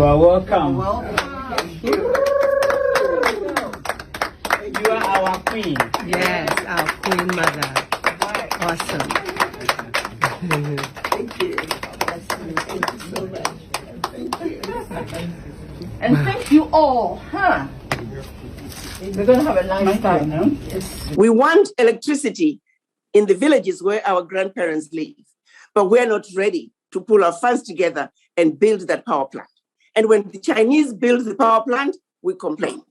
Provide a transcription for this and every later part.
You are welcome. Welcome. You are our queen. Yes, our queen mother. Awesome. Thank you. Thank you so much. Thank you. And thank you all, huh? We're going to have a nice time. Yes. We want electricity in the villages where our grandparents live, but we're not ready to pull our funds together and build that power plant. And when the Chinese build the power plant, we complain.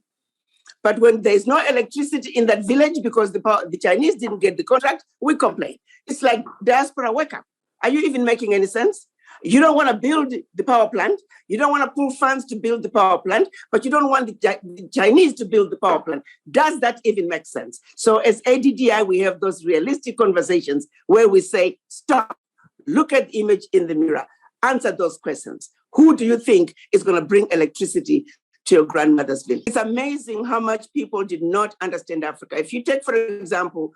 But when there's no electricity in that village because the Chinese didn't get the contract, we complain. It's like diaspora wake up. Are you even making any sense? You don't want to build the power plant. You don't want to pull funds to build the power plant, but you don't want the Chinese to build the power plant. Does that even make sense? So as ADDI, we have those realistic conversations where we say, stop, look at the image in the mirror, answer those questions. Who do you think is going to bring electricity to your grandmother's village? It's amazing how much people did not understand Africa. If you take, for example,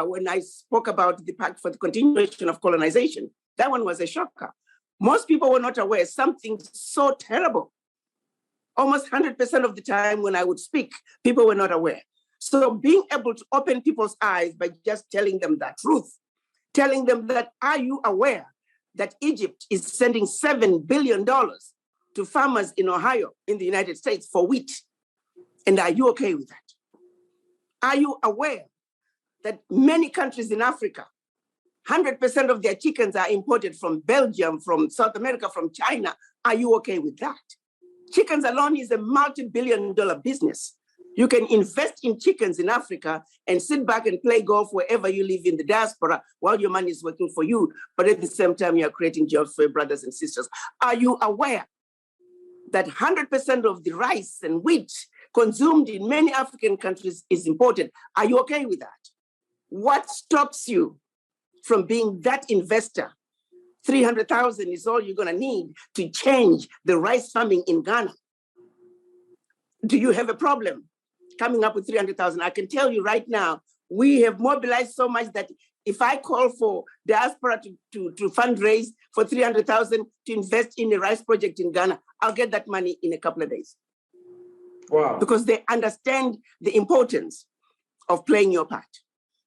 when I spoke about the Pact for the Continuation of Colonization, that one was a shocker. Most people were not aware something so terrible. Almost 100% of the time when I would speak, people were not aware. So being able to open people's eyes by just telling them that truth, telling them that, are you aware that Egypt is sending $7 billion to farmers in Ohio, in the United States, for wheat? And are you okay with that? Are you aware that many countries in Africa, 100% of their chickens are imported from Belgium, from South America, from China? Are you okay with that? Chickens alone is a multi-billion-dollar business. You can invest in chickens in Africa and sit back and play golf wherever you live in the diaspora while your money is working for you, but at the same time, you're creating jobs for your brothers and sisters. Are you aware that 100% of the rice and wheat consumed in many African countries is imported? Are you okay with that? What stops you from being that investor? 300,000 is all you're going to need to change the rice farming in Ghana. Do you have a problem coming up with 300,000? I can tell you right now, we have mobilized so much that if I call for diaspora to fundraise for 300,000 to invest in a rice project in Ghana, I'll get that money in a couple of days. Wow. Because they understand the importance of playing your part.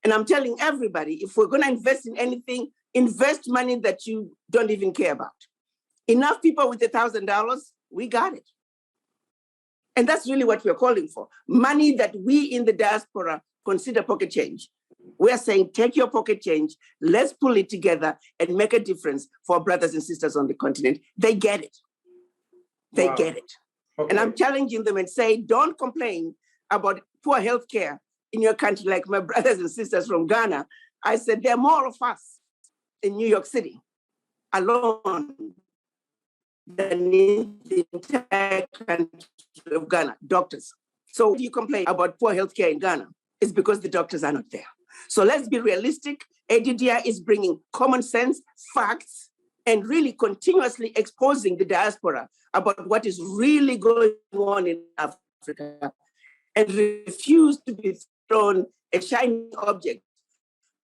And I'm telling everybody, if we're going to invest in anything, invest money that you don't even care about. Enough people with $1,000, we got it. And that's really what we're calling for. Money that we in the diaspora consider pocket change. We're saying, take your pocket change, let's pull it together and make a difference for our brothers and sisters on the continent. They get it. They get it. Okay. And I'm challenging them and say, don't complain about poor healthcare in your country like my brothers and sisters from Ghana. I said, there are more of us in New York City alone than in the entire country of Ghana, doctors. So if you complain about poor healthcare in Ghana, it's because the doctors are not there. So let's be realistic. ADDI is bringing common sense, facts, and really continuously exposing the diaspora about what is really going on in Africa, and refuse to be thrown a shiny object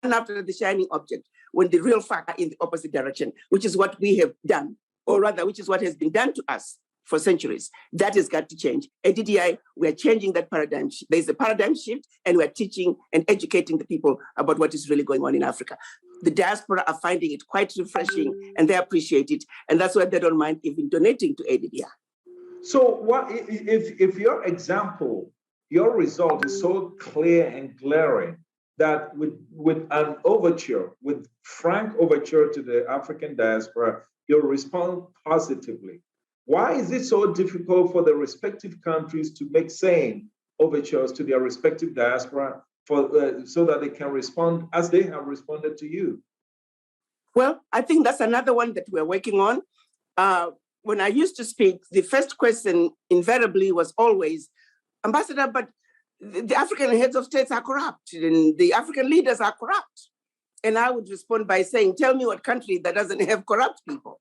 and after the shining object when the real fact are in the opposite direction, which is what we have done, or rather, which is what has been done to us for centuries. That has got to change. ADDI, we're changing that paradigm. There's a paradigm shift, and we're teaching and educating the people about what is really going on in Africa. The diaspora are finding it quite refreshing, and they appreciate it. And that's why they don't mind even donating to ADDI. So what if your example, your result is so clear and glaring that with an overture, with frank overture to the African diaspora, you'll respond positively. Why is it so difficult for the respective countries to make same overtures to their respective diaspora so that they can respond as they have responded to you? Well, I think that's another one that we're working on. When I used to speak, the first question invariably was always, Ambassador, but the African heads of states are corrupt and the African leaders are corrupt. And I would respond by saying, tell me what country that doesn't have corrupt people.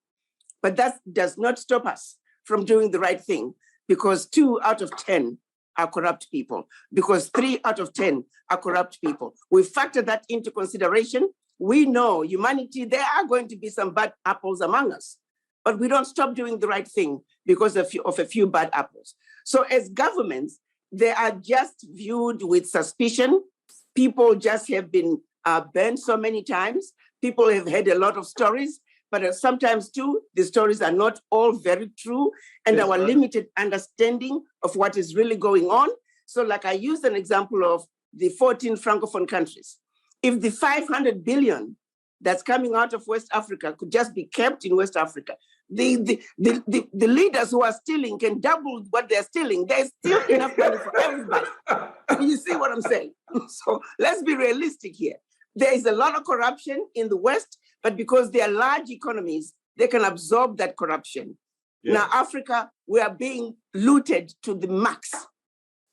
But that does not stop us from doing the right thing, because 2 out of 10 are corrupt people, because 3 out of 10 are corrupt people. We factor that into consideration. We know humanity, there are going to be some bad apples among us. but we don't stop doing the right thing because of a few bad apples. So as governments, they are just viewed with suspicion. People just have been burned so many times. People have heard a lot of stories, but sometimes too, the stories are not all very true, and our limited understanding of what is really going on. So like I used an example of the 14 Francophone countries. If the 500 billion that's coming out of West Africa could just be kept in West Africa, the leaders who are stealing can double what they're stealing. There's still enough money for everybody. You see what I'm saying? So let's be realistic here. There is a lot of corruption in the West, but because they are large economies, they can absorb that corruption. Yeah. Now, Africa, we are being looted to the max.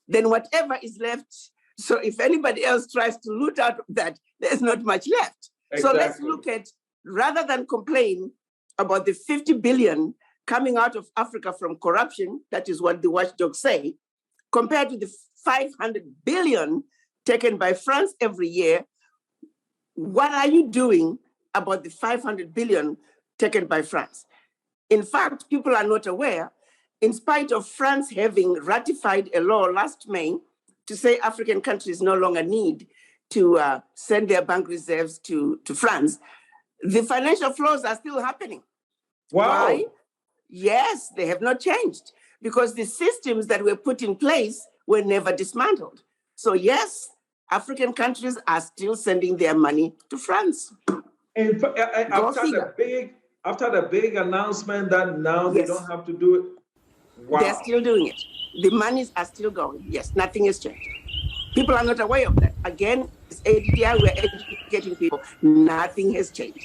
Then whatever is left, so if anybody else tries to loot out of that, there's not much left. Exactly. So let's look at, rather than complain about the 50 billion coming out of Africa from corruption, that is what the watchdogs say, compared to the 500 billion taken by France every year, what are you doing about the 500 billion taken by France? In fact, people are not aware, in spite of France having ratified a law last May to say African countries no longer need to send their bank reserves to France, the financial flows are still happening. Wow. Why? Yes, they have not changed because the systems that were put in place were never dismantled. So yes, African countries are still sending their money to France. And after the big announcement that now they don't have to do it, wow. They're still doing it. The monies are still going. Yes, nothing has changed. People are not aware of that. Again, it's ADI, we're educating people. Nothing has changed.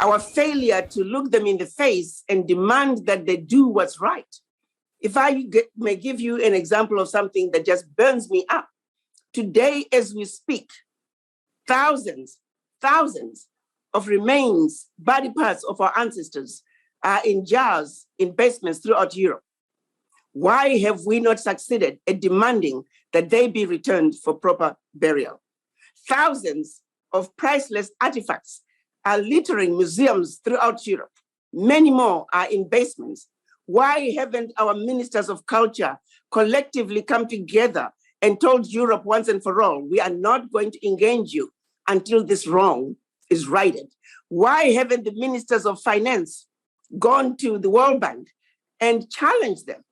Our failure to look them in the face and demand that they do what's right. If I may give you an example of something that just burns me up. Today, as we speak, thousands of remains, body parts of our ancestors are in jars, in basements throughout Europe. Why have we not succeeded at demanding that they be returned for proper burial? Thousands of priceless artifacts are littering museums throughout Europe. Many more are in basements. Why haven't our ministers of culture collectively come together and told Europe once and for all, we are not going to engage you until this wrong is righted? Why haven't the ministers of finance gone to the World Bank and challenged them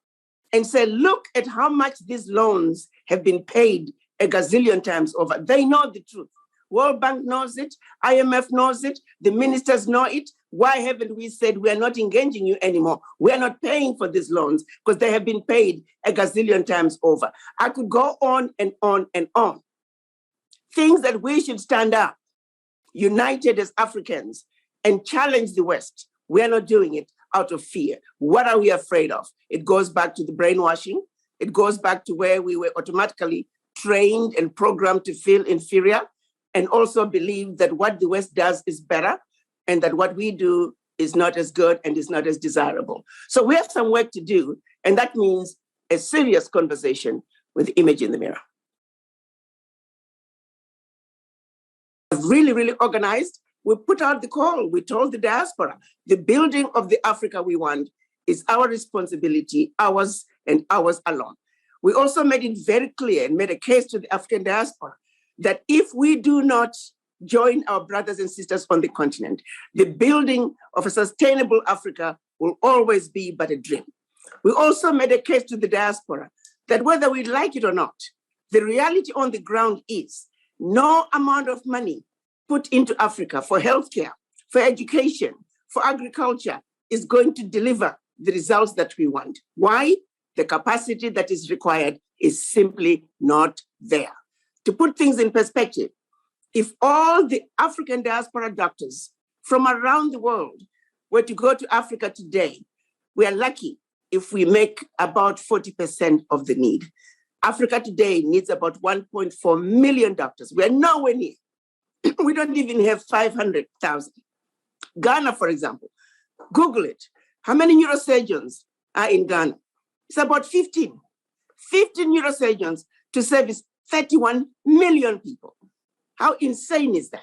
and said, look at how much these loans have been paid a gazillion times over? They know the truth. World Bank knows it, IMF knows it, the ministers know it. Why haven't we said we are not engaging you anymore? We are not paying for these loans because they have been paid a gazillion times over. I could go on and on and on. Things that we should stand up, united as Africans, and challenge the West. We are not doing it out of fear. What are we afraid of? It goes back to the brainwashing. It goes back to where we were automatically trained and programmed to feel inferior and also believe that what the West does is better and that what we do is not as good and is not as desirable. So we have some work to do, and that means a serious conversation with the image in the mirror. Really, really organized. We put out the call. We told the diaspora, the building of the Africa we want is our responsibility, ours and ours alone. We also made it very clear and made a case to the African diaspora that if we do not join our brothers and sisters on the continent, the building of a sustainable Africa will always be but a dream. We also made a case to the diaspora that whether we like it or not, the reality on the ground is no amount of money put into Africa for healthcare, for education, for agriculture is going to deliver the results that we want. Why? The capacity that is required is simply not there. To put things in perspective, if all the African diaspora doctors from around the world were to go to Africa today, we are lucky if we make about 40% of the need. Africa today needs about 1.4 million doctors. We are nowhere near. We don't even have 500,000. Ghana, for example, Google it. How many neurosurgeons are in Ghana? It's about 15. 15 neurosurgeons to service 31 million people. How insane is that?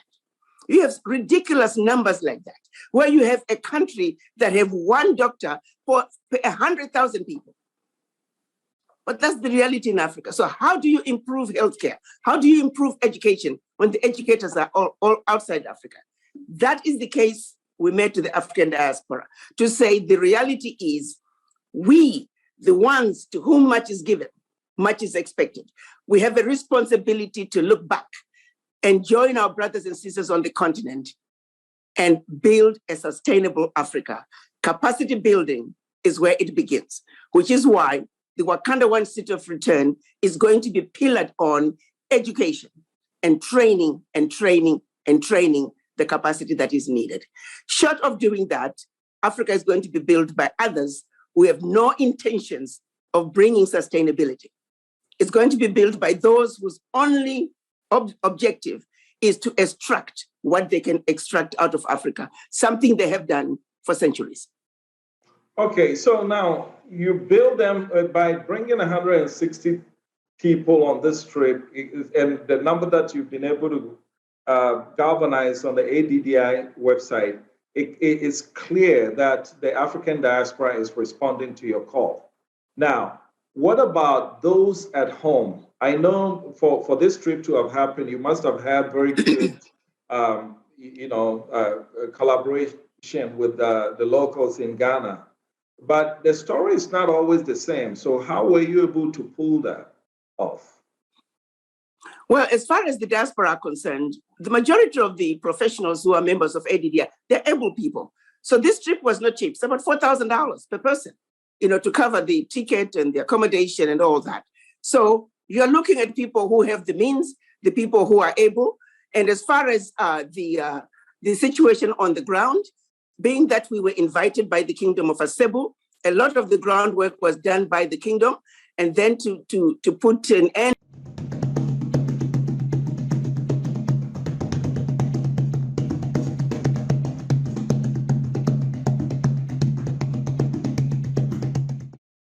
You have ridiculous numbers like that, where you have a country that have one doctor for 100,000 people. But that's the reality in Africa. So how do you improve healthcare? How do you improve education when the educators are all outside Africa? That is the case we made to the African diaspora, to say the reality is we, the ones to whom much is given, much is expected. We have a responsibility to look back and join our brothers and sisters on the continent and build a sustainable Africa. Capacity building is where it begins, which is why the Wakanda One City of Return is going to be pillared on education and training and training and training the capacity that is needed. Short of doing that, Africa is going to be built by others who have no intentions of bringing sustainability. It's going to be built by those whose only objective is to extract what they can extract out of Africa, something they have done for centuries. Okay, so now you build them by bringing 160 people on this trip, and the number that you've been able to galvanize on the ADDI website, it is clear that the African diaspora is responding to your call. Now, what about those at home? I know for this trip to have happened, you must have had very good, collaboration with the locals in Ghana. But the story is not always the same. So how were you able to pull that off? Well, as far as the diaspora are concerned, the majority of the professionals who are members of ADDI, they're able people. So this trip was not cheap. It's about $4,000 per person, to cover the ticket and the accommodation and all that. So you're looking at people who have the means, the people who are able. And as far as the situation on the ground, being that we were invited by the Kingdom of Asebu, a lot of the groundwork was done by the kingdom. And then to put an end